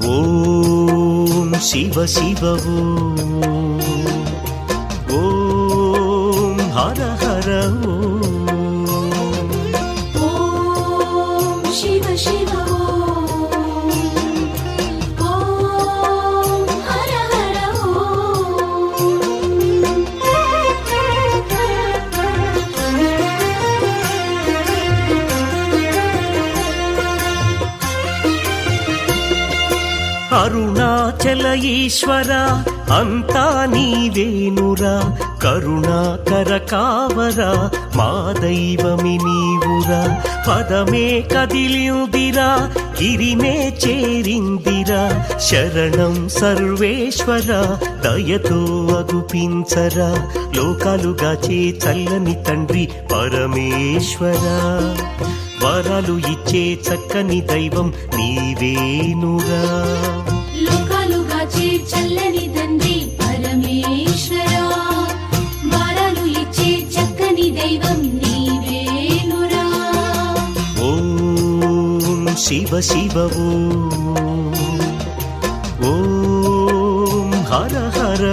ఓం శివ శివ ఓం హర హర ఓం శివ శివ ఓం హర హర అరుణాచల ఈశ్వర అంతా నీవేనురా కరుణాకర కావరా మా దైవమి నీవురా పదమే కదిలిందిరా గిరినే చేరిందిరా శరణం సర్వేశ్వర దయతో అగుపించరా లోకాలుగా చే చల్లని తండ్రి పరమేశ్వర వరాలు ఇచ్చే చక్కని దైవం నీవేనురా లోకాలుగా చే చల్లని తండ్రి పరమేశ్వరా వరాలు ఇచ్చే చక్కని దైవం నీవేనురా ఓం శివ శివ ఓం హర హర